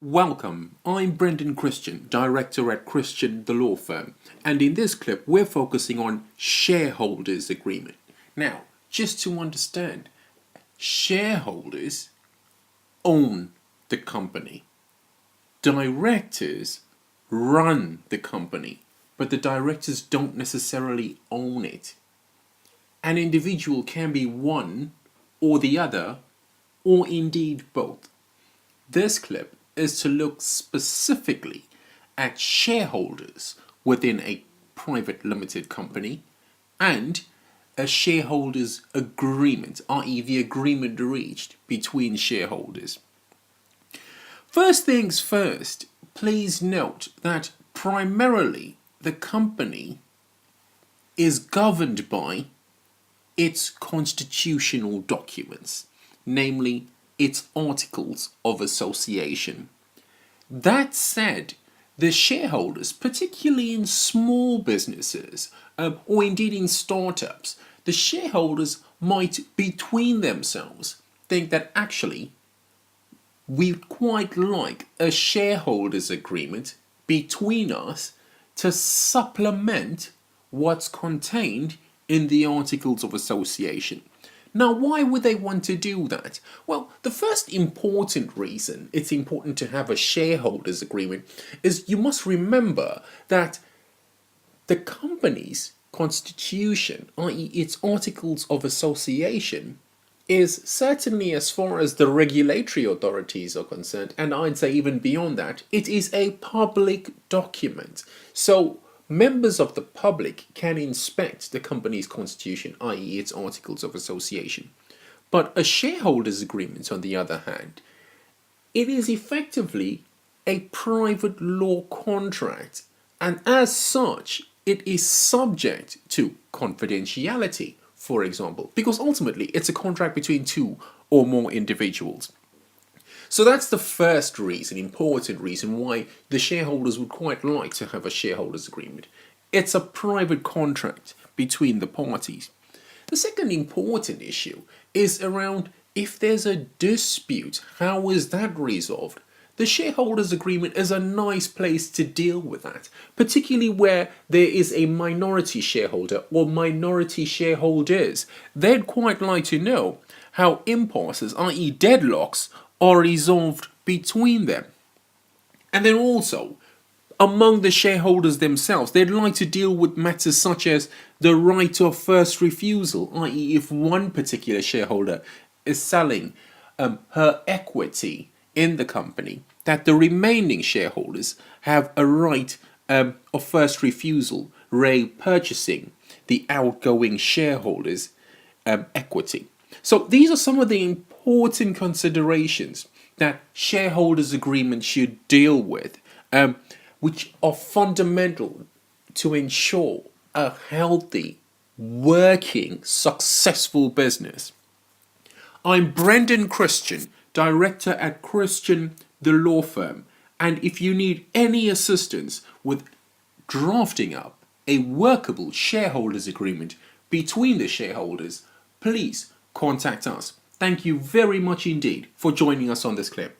Welcome, I'm Brendon Christian, Director at Christian the law firm, and in this clip we're focusing on shareholders agreement. Now, just to understand, shareholders own the company. Directors run the company, but the directors don't necessarily own it. An individual can be one or the other, or indeed both. This clip is to look specifically at shareholders within a private limited company and a shareholders agreement, i.e. the agreement reached between shareholders. First things first, please note that primarily the company is governed by its constitutional documents, namely its articles of association. That said, the shareholders, particularly in small businesses or indeed in startups, the shareholders might between themselves think that actually we'd quite like a shareholders agreement between us to supplement what's contained in the articles of association. Now, why would they want to do that? Well, the first important reason it's important to have a shareholders agreement is you must remember that the company's constitution, i.e. its articles of association, is certainly, as far as the regulatory authorities are concerned, and I'd say even beyond that, it is a public document. So members of the public can inspect the company's constitution, i.e. its articles of association. But a shareholders agreement, on the other hand, it is effectively a private law contract, and as such, it is subject to confidentiality, for example, because ultimately it's a contract between two or more individuals. So that's the first reason, important reason, why the shareholders would quite like to have a shareholders agreement. It's a private contract between the parties. The second important issue is around if there's a dispute, how is that resolved? The shareholders agreement is a nice place to deal with that, particularly where there is a minority shareholder or minority shareholders. They'd quite like to know how impasses, i.e. deadlocks, are resolved between them. And then also, among the shareholders themselves, they'd like to deal with matters such as the right of first refusal, i.e. if one particular shareholder is selling her equity in the company, that the remaining shareholders have a right of first refusal, purchasing the outgoing shareholders' equity. So these are some of the important considerations that shareholders agreement should deal with, which are fundamental to ensure a healthy, working, successful business. I'm Brendon Christian, Director at Christian the law firm, and if you need any assistance with drafting up a workable shareholders agreement between the shareholders, please contact us. Thank you very much indeed for joining us on this clip.